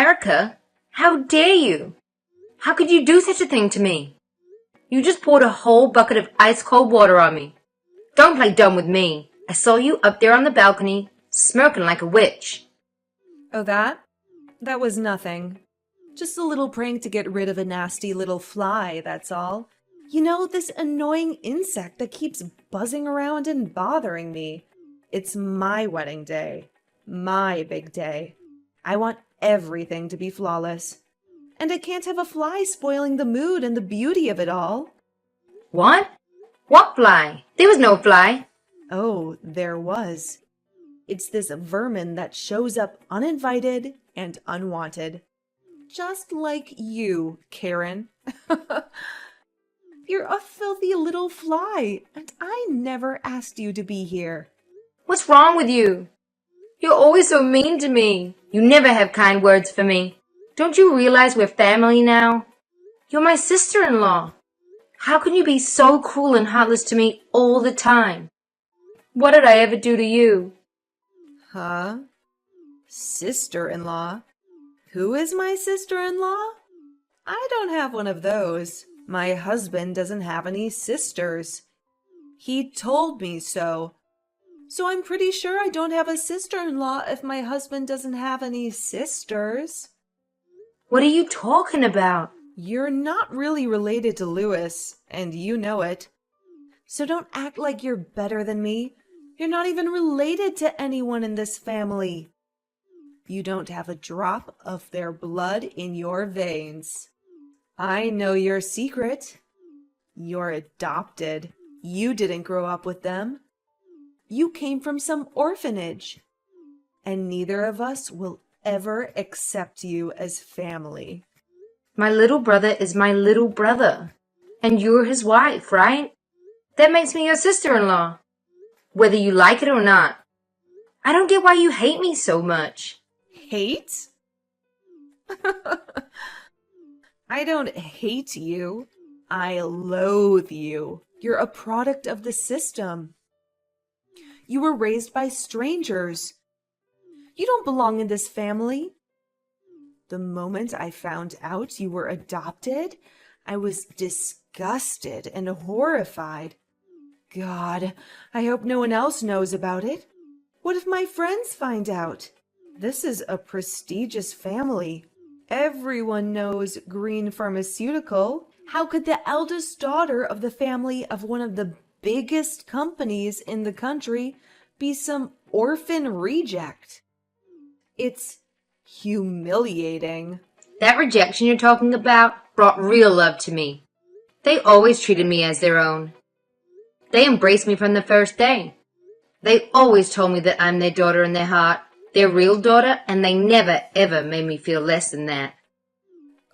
Erica, how dare you? How could you do such a thing to me? You just poured a whole bucket of ice-cold water on me. Don't play dumb with me. I saw you up there on the balcony, smirking like a witch. Oh, that? That was nothing. Just a little prank to get rid of a nasty little fly, that's all. You know, this annoying insect that keeps buzzing around and bothering me. It's my wedding day. My big day. I want everything to be flawless. And I can't have a fly spoiling the mood and the beauty of it all. What? What fly? There was no fly. Oh, there was. It's this vermin that shows up uninvited and unwanted. Just like you, Karen. You're a filthy little fly, and I never asked you to be here. What's wrong with you? You're always so mean to me. You never have kind words for me. Don't you realize we're family now? You're my sister-in-law. How can you be so cruel and heartless to me all the time? What did I ever do to you? Huh? Sister-in-law? Who is my sister-in-law? I don't have one of those. My husband doesn't have any sisters. He told me so. So I'm pretty sure I don't have a sister-in-law if my husband doesn't have any sisters. What are you talking about? You're not really related to Louis, and you know it. So don't act like you're better than me. You're not even related to anyone in this family. You don't have a drop of their blood in your veins. I know your secret. You're adopted. You didn't grow up with them. You came from some orphanage. And neither of us will ever accept you as family. My little brother is my little brother. And you're his wife, right? That makes me your sister-in-law. Whether you like it or not. I don't get why you hate me so much. Hate? I don't hate you. I loathe you. You're a product of the system. You were raised by strangers. You don't belong in this family. The moment I found out you were adopted, I was disgusted and horrified. God, I hope no one else knows about it. What if my friends find out? This is a prestigious family. Everyone knows Green Pharmaceutical. How could the eldest daughter of the family of one of the biggest companies in the country be some orphan reject? It's humiliating. That rejection you're talking about brought real love to me. They always treated me as their own. They embraced me from the first day. They always told me that I'm their daughter in their heart, their real daughter, and they never ever made me feel less than that.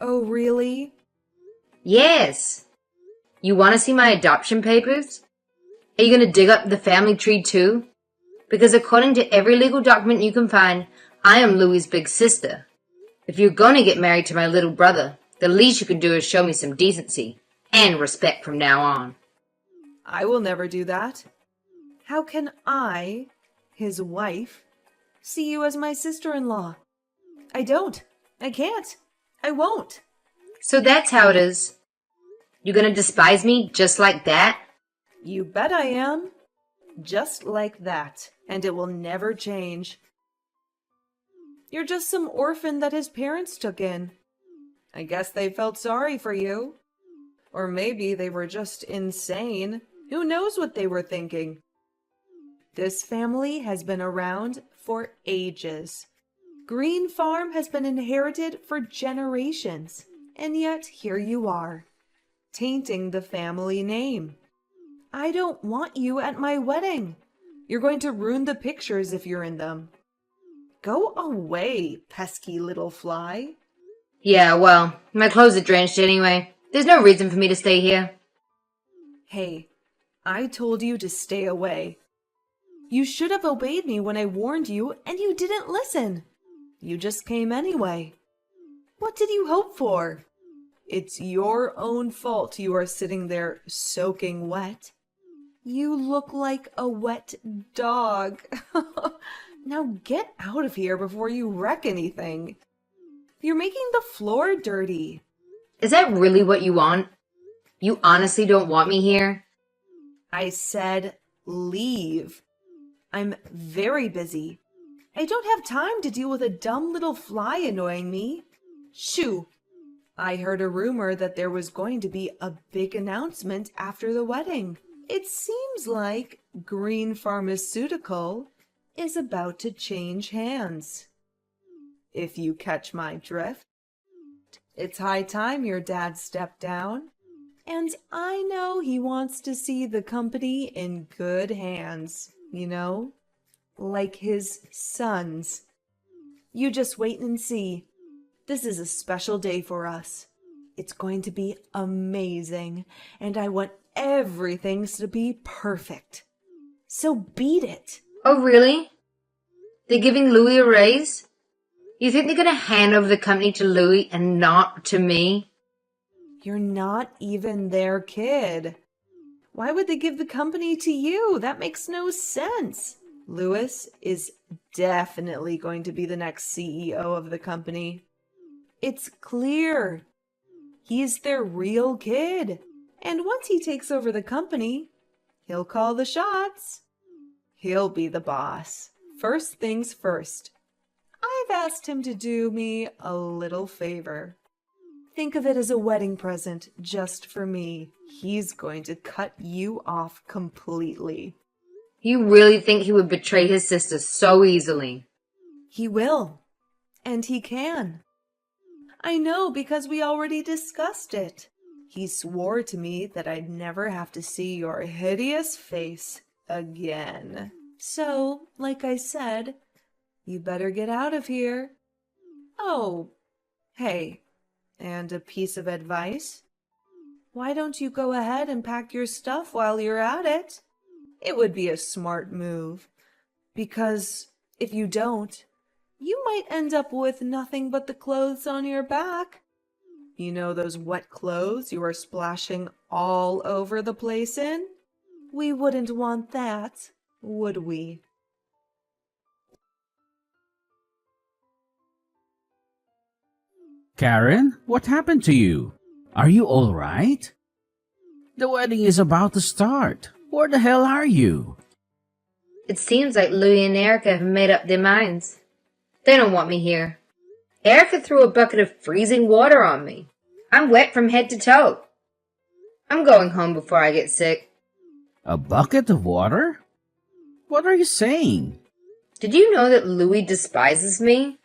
Oh, really? Yes. You want to see my adoption papers? Are you going to dig up the family tree too? Because according to every legal document you can find, I am Louie's big sister. If you're going to get married to my little brother, the least you can do is show me some decency and respect from now on. I will never do that. How can I, his wife, see you as my sister-in-law? I don't. I can't. I won't. So that's how it is. You're going to despise me just like that? You bet I am. Just like that. And it will never change. You're just some orphan that his parents took in. I guess they felt sorry for you. Or maybe they were just insane. Who knows what they were thinking? This family has been around for ages. Green Farm has been inherited for generations. And yet here you are, tainting the family name. I don't want you at my wedding. You're going to ruin the pictures if you're in them. Go away, pesky little fly. Yeah, well, my clothes are drenched anyway. There's no reason for me to stay here. Hey, I told you to stay away. You should have obeyed me when I warned you, and you didn't listen. You just came anyway. What did you hope for? It's your own fault you are sitting there soaking wet. You look like a wet dog. Now get out of here before you wreck anything. You're making the floor dirty. Is that really what you want? You honestly don't want me here? I said leave. I'm very busy. I don't have time to deal with a dumb little fly annoying me. Shoo! I heard a rumor that there was going to be a big announcement after the wedding. It seems like Green Pharmaceutical is about to change hands. If you catch my drift, it's high time your dad stepped down. And I know he wants to see the company in good hands, you know, like his sons. You just wait and see. This is a special day for us. It's going to be amazing, and I want everything to be perfect. So beat it. Oh, really? They're giving Louis a raise? You think they're going to hand over the company to Louis and not to me? You're not even their kid. Why would they give the company to you? That makes no sense. Louis is definitely going to be the next CEO of the company. It's clear. He's their real kid. And once he takes over the company, he'll call the shots. He'll be the boss. First things first. I've asked him to do me a little favor. Think of it as a wedding present just for me. He's going to cut you off completely. You really think he would betray his sister so easily? He will. And he can. I know because we already discussed it. He swore to me that I'd never have to see your hideous face again. So, like I said, you better get out of here. Oh, hey, and a piece of advice? Why don't you go ahead and pack your stuff while you're at it? It would be a smart move, because if you don't, you might end up with nothing but the clothes on your back. You know those wet clothes you are splashing all over the place in? We wouldn't want that, would we? Karen, what happened to you? Are you all right? The wedding is about to start. Where the hell are you? It seems like Louis and Erica have made up their minds. They don't want me here. Erica threw a bucket of freezing water on me. I'm wet from head to toe. I'm going home before I get sick. A bucket of water? What are you saying? Did you know that Louis despises me?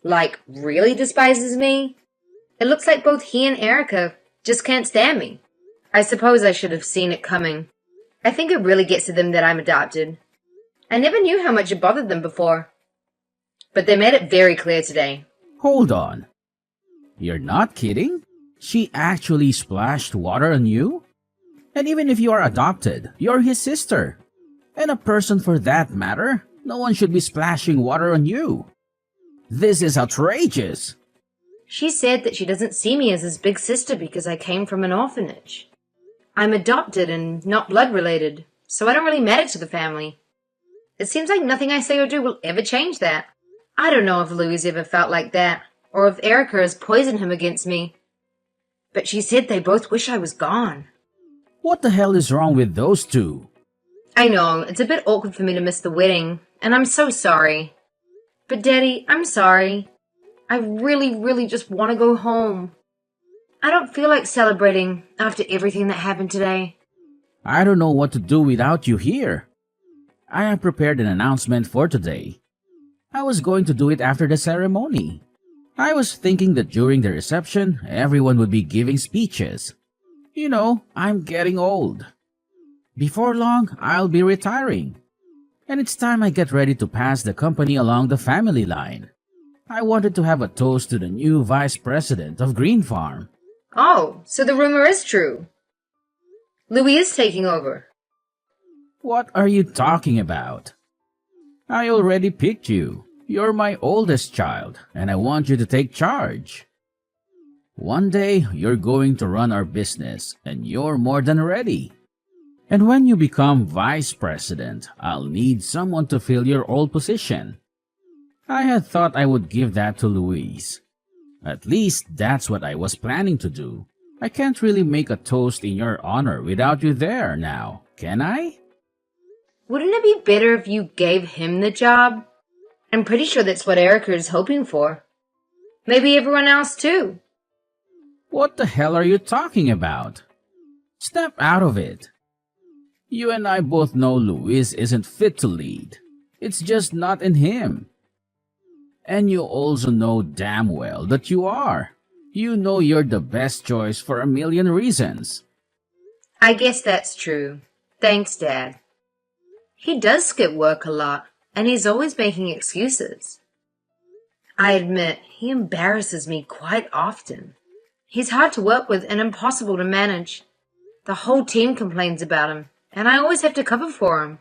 Like, really despises me? It looks like both he and Erica just can't stand me. I suppose I should have seen it coming. I think it really gets to them that I'm adopted. I never knew how much it bothered them before. But they made it very clear today. Hold on. You're not kidding? She actually splashed water on you? And even if you are adopted, you're his sister. And a person for that matter, no one should be splashing water on you. This is outrageous. She said that she doesn't see me as his big sister because I came from an orphanage. I'm adopted and not blood related, so I don't really matter to the family. It seems like nothing I say or do will ever change that. I don't know if Louis ever felt like that, or if Erica has poisoned him against me. But she said they both wish I was gone. What the hell is wrong with those two? I know, it's a bit awkward for me to miss the wedding, and I'm so sorry. But Daddy, I'm sorry. I really just want to go home. I don't feel like celebrating after everything that happened today. I don't know what to do without you here. I have prepared an announcement for today. I was going to do it after the ceremony. I was thinking that during the reception, everyone would be giving speeches. You know, I'm getting old. Before long, I'll be retiring. And it's time I get ready to pass the company along the family line. I wanted to have a toast to the new vice president of Green Farm. Oh, so the rumor is true. Louis is taking over. What are you talking about? I already picked you. You're my oldest child, and I want you to take charge. One day, you're going to run our business, and you're more than ready. And when you become vice president, I'll need someone to fill your old position. I had thought I would give that to Louise. At least that's what I was planning to do. I can't really make a toast in your honor without you there now, can I? Wouldn't it be better if you gave him the job? I'm pretty sure that's what Erica is hoping for. Maybe everyone else too. What the hell are you talking about? Snap out of it. You and I both know Luis isn't fit to lead. It's just not in him. And you also know damn well that you are. You know you're the best choice for a million reasons. I guess that's true. Thanks, Dad. He does skip work a lot, and he's always making excuses. I admit, he embarrasses me quite often. He's hard to work with and impossible to manage. The whole team complains about him, and I always have to cover for him.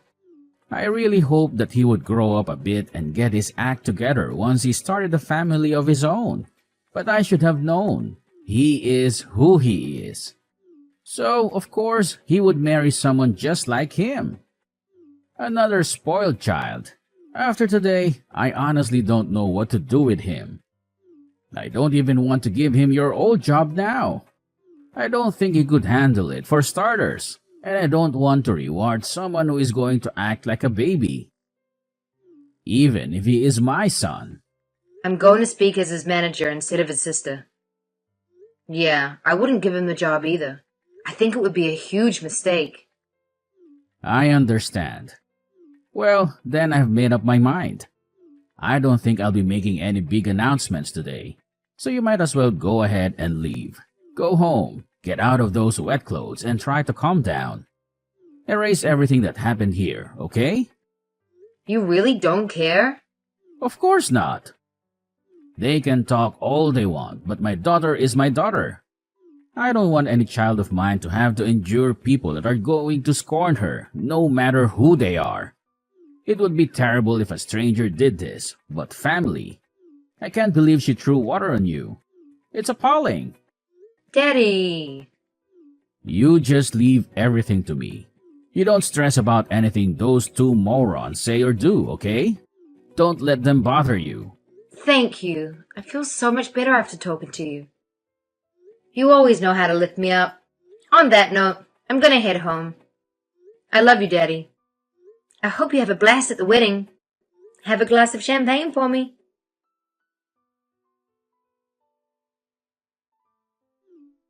I really hoped that he would grow up a bit and get his act together once he started a family of his own. But I should have known. He is who he is. So, of course, he would marry someone just like him. Another spoiled child. After today, I honestly don't know what to do with him. I don't even want to give him your old job now. I don't think he could handle it, for starters. And I don't want to reward someone who is going to act like a baby. Even if he is my son. I'm going to speak as his manager instead of his sister. Yeah, I wouldn't give him the job either. I think it would be a huge mistake. I understand. Well, then I've made up my mind. I don't think I'll be making any big announcements today. So you might as well go ahead and leave. Go home. Get out of those wet clothes and try to calm down. Erase everything that happened here, okay? You really don't care? Of course not. They can talk all they want, but my daughter is my daughter. I don't want any child of mine to have to endure people that are going to scorn her, no matter who they are. It would be terrible if a stranger did this, but family. I can't believe she threw water on you. It's appalling. Daddy! You just leave everything to me. You don't stress about anything those two morons say or do, okay? Don't let them bother you. Thank you. I feel so much better after talking to you. You always know how to lift me up. On that note, I'm gonna head home. I love you, Daddy. I hope you have a blast at the wedding. Have a glass of champagne for me.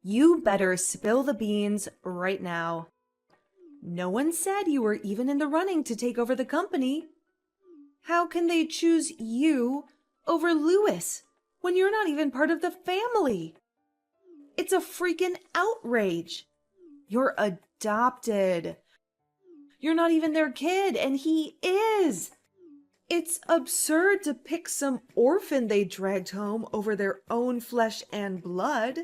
You better spill the beans right now. No one said you were even in the running to take over the company. How can they choose you over Louis when you're not even part of the family? It's a freaking outrage. You're adopted. You're not even their kid, and he is. It's absurd to pick some orphan they dragged home over their own flesh and blood.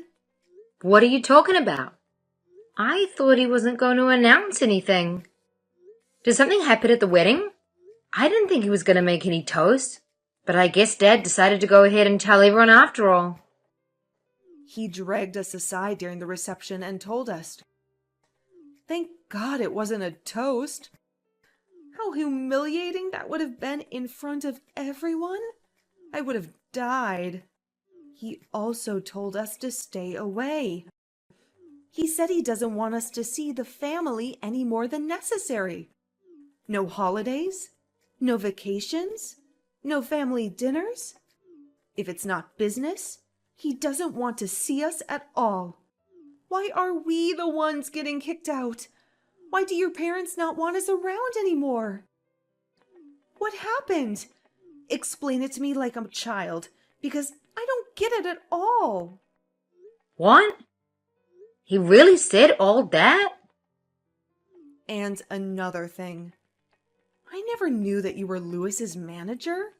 What are you talking about? I thought he wasn't going to announce anything. Did something happen at the wedding? I didn't think he was going to make any toast, but I guess Dad decided to go ahead and tell everyone after all. He dragged us aside during the reception and told us. Thank God it wasn't a toast. How humiliating that would have been in front of everyone. I would have died. He also told us to stay away. He said he doesn't want us to see the family any more than necessary. No holidays, no vacations, no family dinners. If it's not business, he doesn't want to see us at all. Why are we the ones getting kicked out? Why do your parents not want us around anymore? What happened? Explain it to me like I'm a child, because I don't get it at all. What? He really said all that? And another thing. I never knew that you were Louis's manager.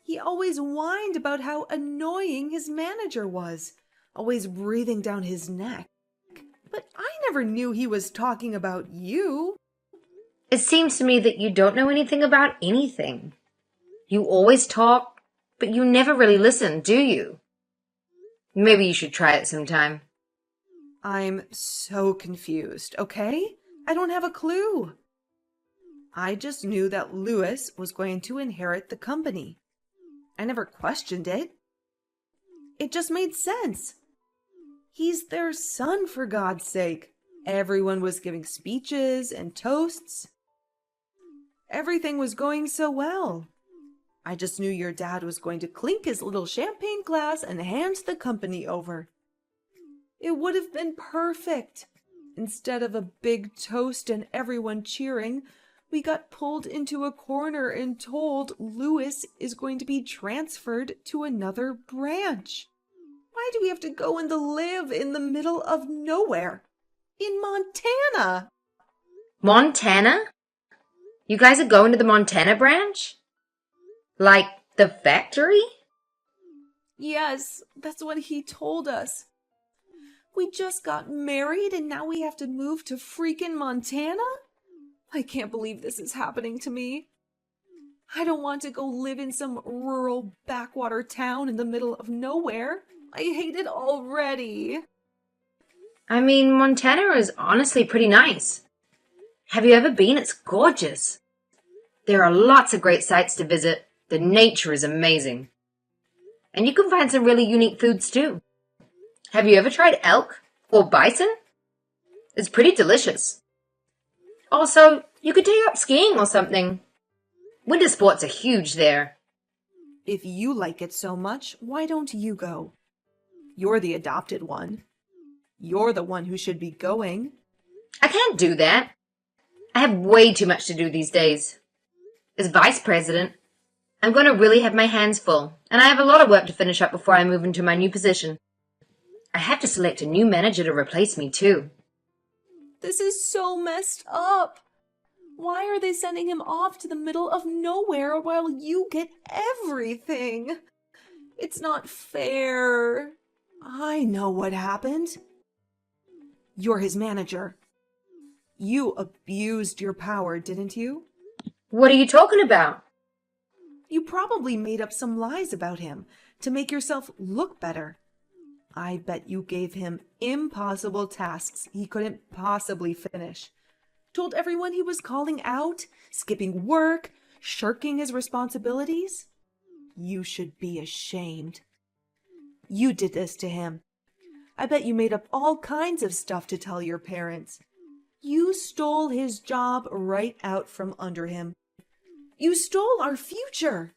He always whined about how annoying his manager was, always breathing down his neck. But I never knew he was talking about you. It seems to me that you don't know anything about anything. You always talk, but you never really listen, do you? Maybe you should try it sometime. I'm so confused, okay? I don't have a clue. I just knew that Louis was going to inherit the company. I never questioned it. It just made sense. He's their son, for God's sake. Everyone was giving speeches and toasts. Everything was going so well. I just knew your dad was going to clink his little champagne glass and hand the company over. It would have been perfect. Instead of a big toast and everyone cheering, we got pulled into a corner and told Louis is going to be transferred to another branch. Why do we have to go and live in the middle of nowhere? In Montana! Montana? You guys are going to the Montana branch? Like the factory? Yes, that's what he told us. We just got married and now we have to move to freaking Montana? I can't believe this is happening to me. I don't want to go live in some rural backwater town in the middle of nowhere. I hate it already. I mean, Montana is honestly pretty nice. Have you ever been? It's gorgeous. There are lots of great sites to visit. The nature is amazing. And you can find some really unique foods too. Have you ever tried elk or bison? It's pretty delicious. Also, you could take up skiing or something. Winter sports are huge there. If you like it so much, why don't you go? You're the adopted one. You're the one who should be going. I can't do that. I have way too much to do these days. As vice president, I'm going to really have my hands full, and I have a lot of work to finish up before I move into my new position. I have to select a new manager to replace me, too. This is so messed up. Why are they sending him off to the middle of nowhere while you get everything? It's not fair. I know what happened. You're his manager. You abused your power, didn't you? What are you talking about? You probably made up some lies about him to make yourself look better. I bet you gave him impossible tasks he couldn't possibly finish. Told everyone he was calling out, skipping work, shirking his responsibilities. You should be ashamed. You did this to him. I bet you made up all kinds of stuff to tell your parents. You stole his job right out from under him. You stole our future.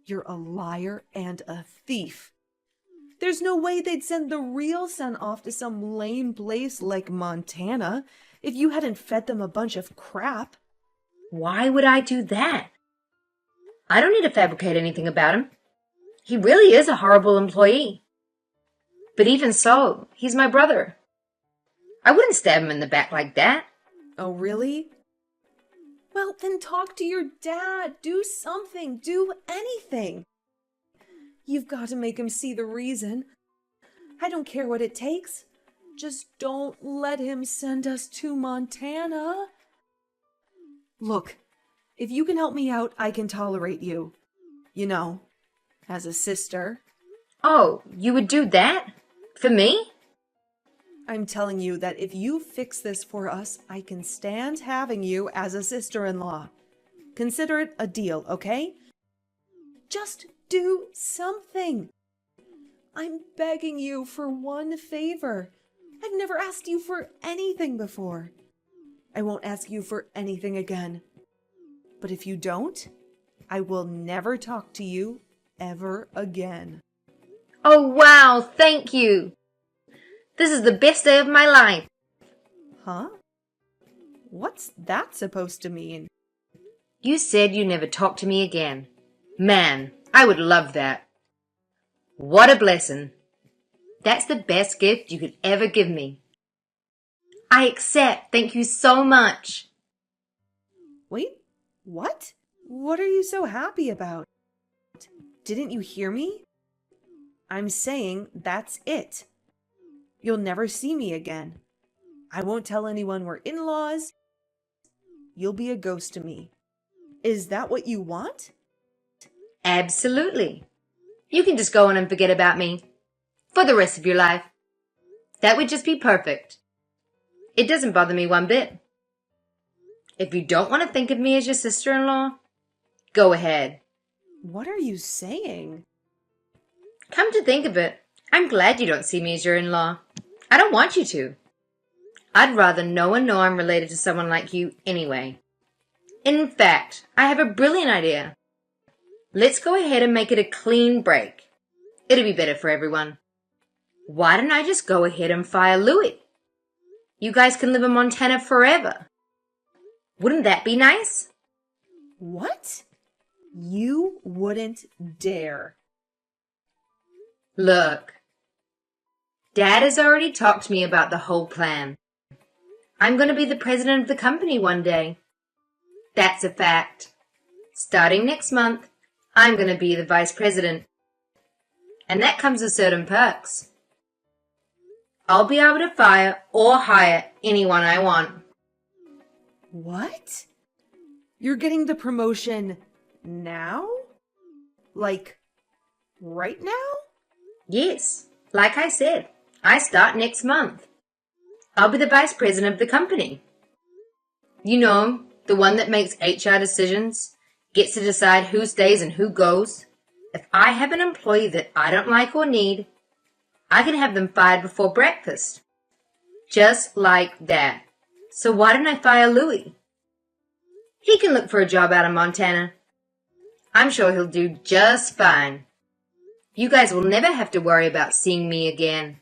You're a liar and a thief. There's no way they'd send the real son off to some lame place like Montana if you hadn't fed them a bunch of crap. Why would I do that? I don't need to fabricate anything about him. He really is a horrible employee. But even so, he's my brother. I wouldn't stab him in the back like that. Oh, really? Well, then talk to your dad. Do something. Do anything. You've got to make him see the reason. I don't care what it takes. Just don't let him send us to Montana. Look, if you can help me out, I can tolerate you. You know, as a sister. Oh, you would do that? For me? I'm telling you that if you fix this for us, I can stand having you as a sister-in-law. Consider it a deal, okay? Just do something. I'm begging you for one favor. I've never asked you for anything before. I won't ask you for anything again. But if you don't, I will never talk to you ever again. Oh, wow, thank you. This is the best day of my life. Huh? What's that supposed to mean? You said you never talk to me again. Man, I would love that. What a blessing. That's the best gift you could ever give me. I accept. Thank you so much. Wait, what? What are you so happy about? Didn't you hear me? I'm saying that's it. You'll never see me again. I won't tell anyone we're in-laws. You'll be a ghost to me. Is that what you want? Absolutely. You can just go on and forget about me. For the rest of your life. That would just be perfect. It doesn't bother me one bit. If you don't want to think of me as your sister-in-law, go ahead. What are you saying? Come to think of it, I'm glad you don't see me as your in-law. I don't want you to. I'd rather no one know I'm related to someone like you anyway. In fact, I have a brilliant idea. Let's go ahead and make it a clean break. It'll be better for everyone. Why don't I just go ahead and fire Louis? You guys can live in Montana forever. Wouldn't that be nice? What? You wouldn't dare. Look, Dad has already talked to me about the whole plan. I'm going to be the president of the company one day. That's a fact. Starting next month, I'm going to be the vice president. And that comes with certain perks. I'll be able to fire or hire anyone I want. What? You're getting the promotion now? Like, right now? Yes, like I said, I start next month. I'll be the vice president of the company. You know, the one that makes HR decisions, gets to decide who stays and who goes. If I have an employee that I don't like or need, I can have them fired before breakfast. Just like that. So why don't I fire Louis? He can look for a job out in Montana. I'm sure he'll do just fine. You guys will never have to worry about seeing me again.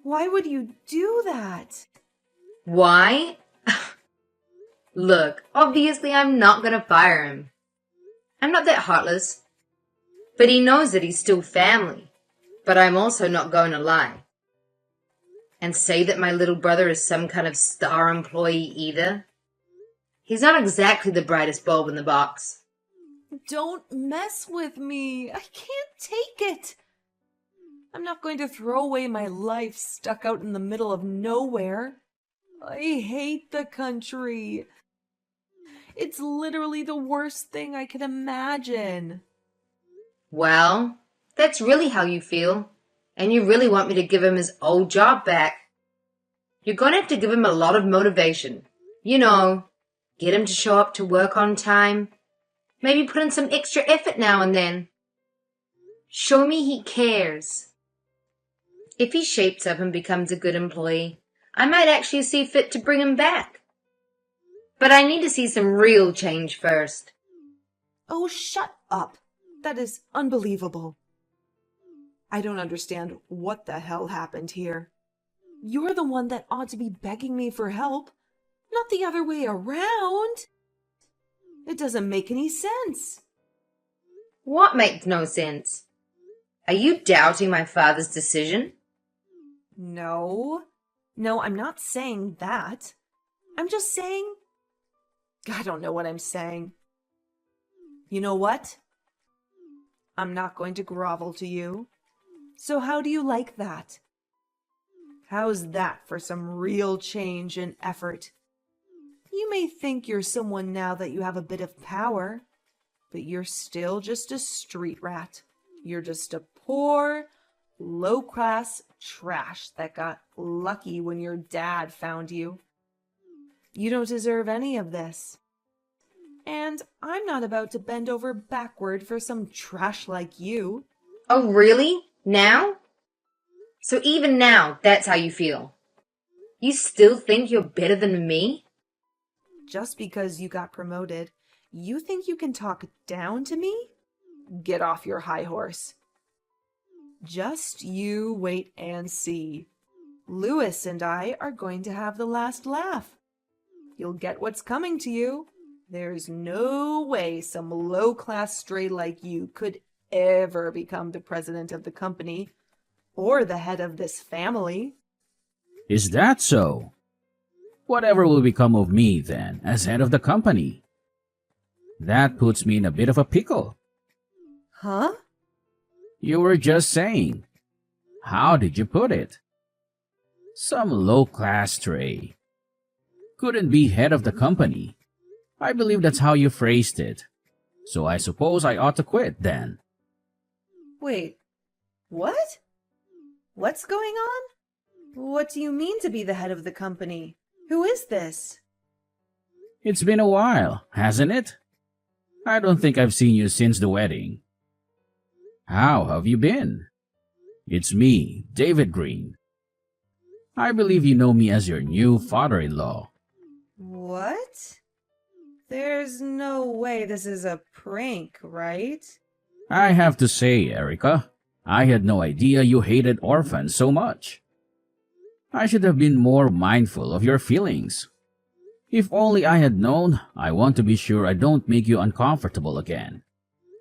Why would you do that? Why? Look, obviously I'm not going to fire him. I'm not that heartless. But he knows that he's still family. But I'm also not going to lie. And say that my little brother is some kind of star employee either. He's not exactly the brightest bulb in the box. Don't mess with me. I can't take it. I'm not going to throw away my life stuck out in the middle of nowhere. I hate the country. It's literally the worst thing I could imagine. Well, that's really how you feel. And you really want me to give him his old job back. You're going to have to give him a lot of motivation. You know, get him to show up to work on time. Maybe put in some extra effort now and then. Show me he cares. If he shapes up and becomes a good employee, I might actually see fit to bring him back. But I need to see some real change first. Oh, shut up. That is unbelievable. I don't understand what the hell happened here. You're the one that ought to be begging me for help, not the other way around. It doesn't make any sense. What makes no sense? Are you doubting my father's decision? No, I'm not saying that. I'm just saying... I don't know what I'm saying. You know what? I'm not going to grovel to you. So how do you like that? How's that for some real change and effort? You may think you're someone now that you have a bit of power, but you're still just a street rat. You're just a poor, low-class trash that got lucky when your dad found you. You don't deserve any of this. And I'm not about to bend over backward for some trash like you. Oh, really? Now? So even now, that's how you feel? You still think you're better than me? Just because you got promoted, you think you can talk down to me? Get off your high horse. Just you wait and see. Louis and I are going to have the last laugh. You'll get what's coming to you. There's no way some low-class stray like you could ever become the president of the company or the head of this family. Is that so? Whatever will become of me, then, as head of the company? That puts me in a bit of a pickle. Huh? You were just saying. How did you put it? Some low-class stray couldn't be head of the company. I believe that's how you phrased it. So I suppose I ought to quit, then. Wait, what? What's going on? What do you mean to be the head of the company? Who is this? It's been a while, hasn't it? I don't think I've seen you since the wedding. How have you been? It's me, David Green. I believe you know me as your new father-in-law. What? There's no way this is a prank, right? I have to say, Erica, I had no idea you hated orphans so much. I should have been more mindful of your feelings. If only I had known, I want to be sure I don't make you uncomfortable again.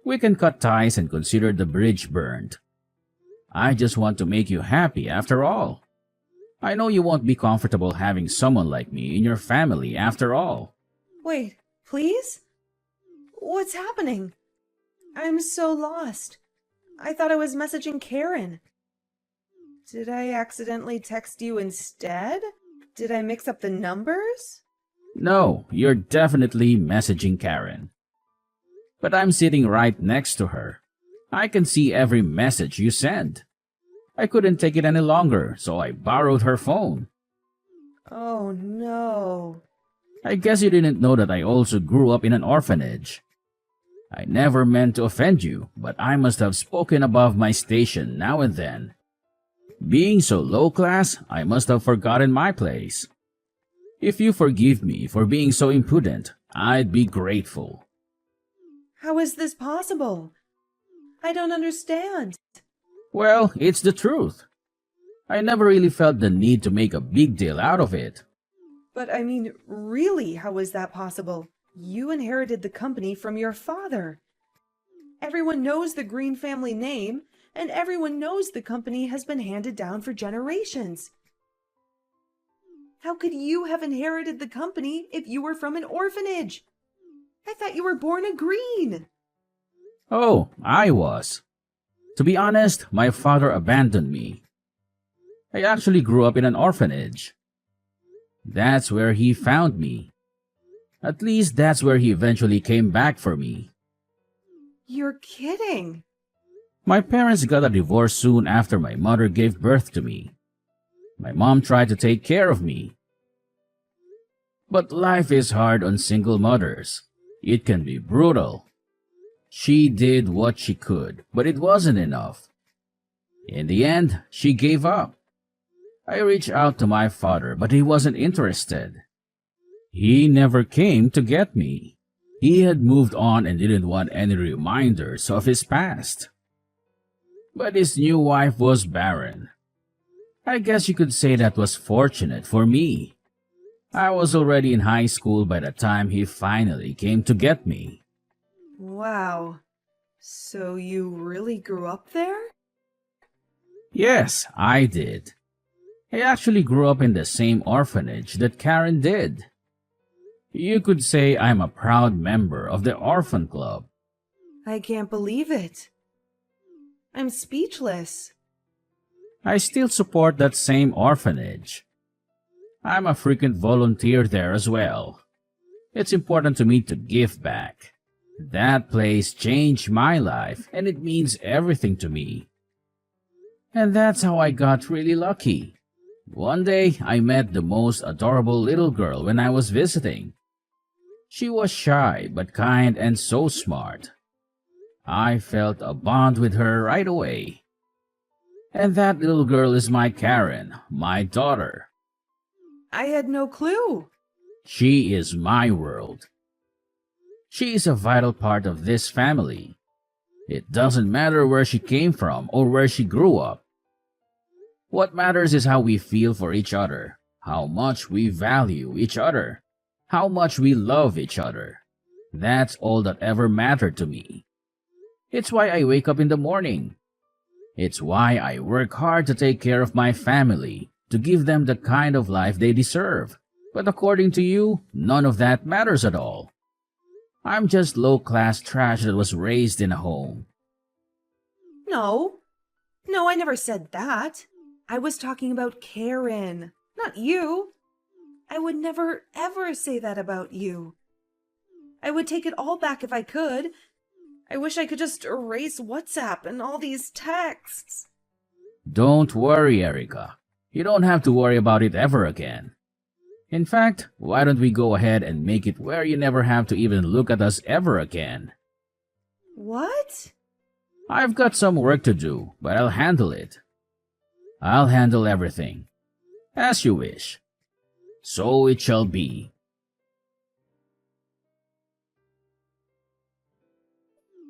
We can cut ties and consider the bridge burned. I just want to make you happy after all. I know you won't be comfortable having someone like me in your family after all. Wait, please? What's happening? I'm so lost. I thought I was messaging Karen. Did I accidentally text you instead? Did I mix up the numbers? No, you're definitely messaging Karen. But I'm sitting right next to her. I can see every message you send. I couldn't take it any longer, so I borrowed her phone. Oh no. I guess you didn't know that I also grew up in an orphanage. I never meant to offend you, but I must have spoken above my station now and then. Being so low class, I must have forgotten my place. If you forgive me for being so impudent, I'd be grateful. How is this possible? I don't understand. Well, it's the truth. I never really felt the need to make a big deal out of it. But I mean, really, how is that possible? You inherited the company from your father. Everyone knows the Green family name, and everyone knows the company has been handed down for generations. How could you have inherited the company if you were from an orphanage? I thought you were born a Green. Oh, I was. To be honest, my father abandoned me. I actually grew up in an orphanage. That's where he found me. At least that's where he eventually came back for me. You're kidding. My parents got a divorce soon after my mother gave birth to me. My mom tried to take care of me. But life is hard on single mothers. It can be brutal. She did what she could, but it wasn't enough. In the end, she gave up. I reached out to my father, but he wasn't interested. He never came to get me. He had moved on and didn't want any reminders of his past. But his new wife was barren. I guess you could say that was fortunate for me. I was already in high school by the time he finally came to get me. Wow. So you really grew up there? Yes, I did. I actually grew up in the same orphanage that Karen did. You could say I'm a proud member of the orphan club. I can't believe it. I'm speechless. I still support that same orphanage. I'm a frequent volunteer there as well. It's important to me to give back. That place changed my life, and it means everything to me. And that's how I got really lucky. One day, I met the most adorable little girl when I was visiting. She was shy but kind and so smart. I felt a bond with her right away. And that little girl is my Karen, my daughter. I had no clue. She is my world. She is a vital part of this family. It doesn't matter where she came from or where she grew up. What matters is how we feel for each other, how much we value each other, how much we love each other. That's all that ever mattered to me. It's why I wake up in the morning. It's why I work hard to take care of my family, to give them the kind of life they deserve. But according to you, none of that matters at all. I'm just low-class trash that was raised in a home. No, I never said that. I was talking about Karen, not you. I would never, ever say that about you. I would take it all back if I could. I wish I could just erase WhatsApp and all these texts. Don't worry, Erica. You don't have to worry about it ever again. In fact, why don't we go ahead and make it where you never have to even look at us ever again? What? I've got some work to do, but I'll handle it. I'll handle everything. As you wish. So it shall be.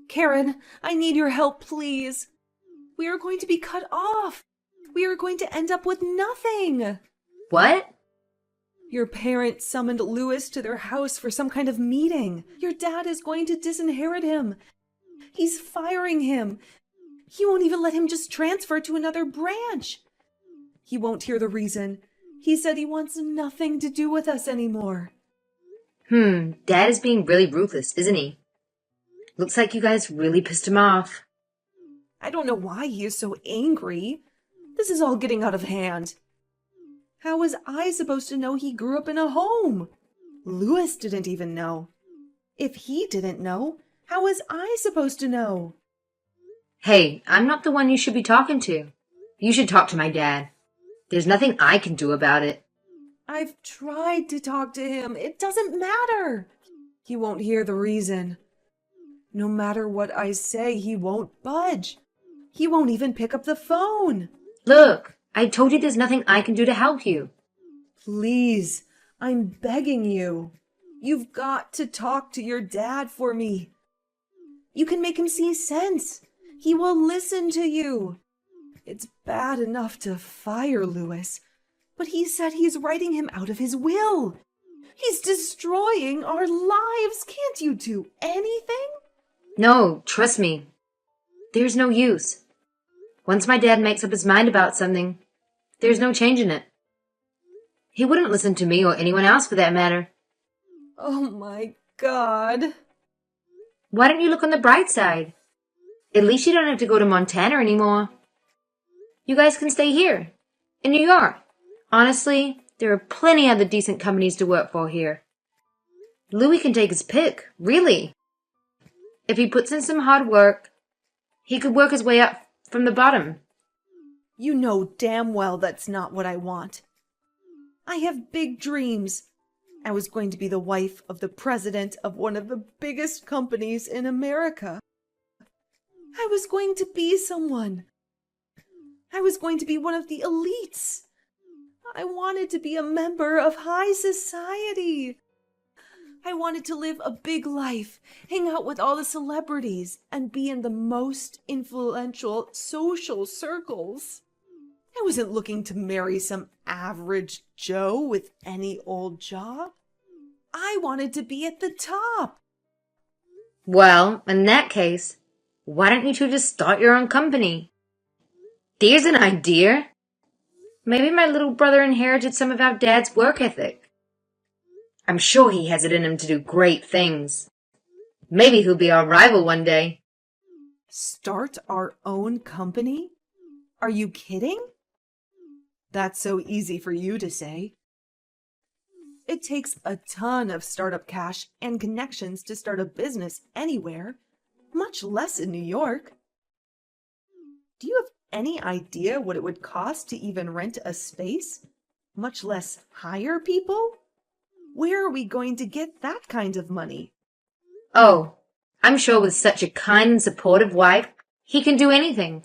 Karen, I need your help, please. We are going to be cut off. We are going to end up with nothing. What? Your parents summoned Louis to their house for some kind of meeting. Your dad is going to disinherit him. He's firing him. He won't even let him just transfer to another branch. He won't hear the reason. He said he wants nothing to do with us anymore. Dad is being really ruthless, isn't he? Looks like you guys really pissed him off. I don't know why he is so angry. This is all getting out of hand. How was I supposed to know he grew up in a home? Louis didn't even know. If he didn't know, how was I supposed to know? Hey, I'm not the one you should be talking to. You should talk to my dad. There's nothing I can do about it. I've tried to talk to him. It doesn't matter. He won't hear the reason. No matter what I say, he won't budge. He won't even pick up the phone. Look, I told you there's nothing I can do to help you. Please, I'm begging you. You've got to talk to your dad for me. You can make him see sense. He will listen to you. It's bad enough to fire Louis, but he said he's writing him out of his will. He's destroying our lives. Can't you do anything? No, trust me. There's no use. Once my dad makes up his mind about something, there's no changing it. He wouldn't listen to me or anyone else for that matter. Oh my God. Why don't you look on the bright side? At least you don't have to go to Montana anymore. You guys can stay here, in New York. Honestly, there are plenty other decent companies to work for here. Louis can take his pick, really. If he puts in some hard work, he could work his way up from the bottom. You know damn well that's not what I want. I have big dreams. I was going to be the wife of the president of one of the biggest companies in America. I was going to be someone. I was going to be one of the elites. I wanted to be a member of high society. I wanted to live a big life, hang out with all the celebrities, and be in the most influential social circles. I wasn't looking to marry some average Joe with any old job. I wanted to be at the top. Well, in that case, why don't you two just start your own company? There's an idea. Maybe my little brother inherited some of our dad's work ethic. I'm sure he has it in him to do great things. Maybe he'll be our rival one day. Start our own company? Are you kidding? That's so easy for you to say. It takes a ton of startup cash and connections to start a business anywhere, much less in New York. Do you have any idea what it would cost to even rent a space, much less hire people? Where are we going to get that kind of money? Oh, I'm sure with such a kind and supportive wife, he can do anything.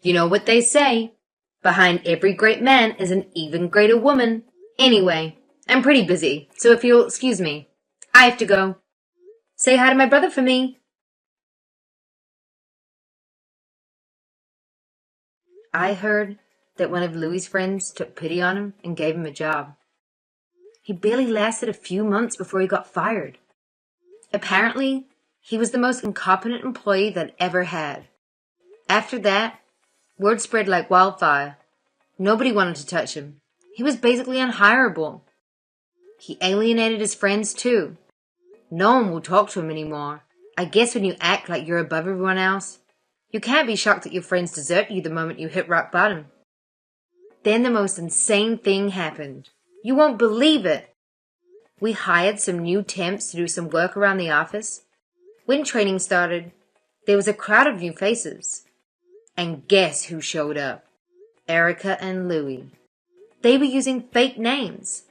You know what they say, behind every great man is an even greater woman. Anyway, I'm pretty busy, so if you'll excuse me, I have to go. Say hi to my brother for me. I heard that one of Louis' friends took pity on him and gave him a job. He barely lasted a few months before he got fired. Apparently, he was the most incompetent employee that ever had. After that, word spread like wildfire. Nobody wanted to touch him. He was basically unhireable. He alienated his friends too. No one will talk to him anymore. I guess when you act like you're above everyone else, you can't be shocked that your friends desert you the moment you hit rock bottom. Then the most insane thing happened. You won't believe it. We hired some new temps to do some work around the office. When training started, there was a crowd of new faces. And guess who showed up? Erica and Louie. They were using fake names.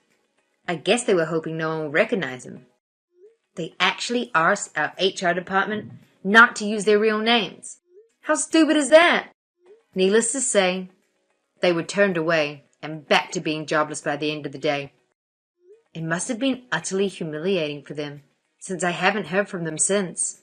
I guess they were hoping no one would recognize them. They actually asked our HR department not to use their real names. How stupid is that? Needless to say, they were turned away and back to being jobless by the end of the day. It must have been utterly humiliating for them, since I haven't heard from them since.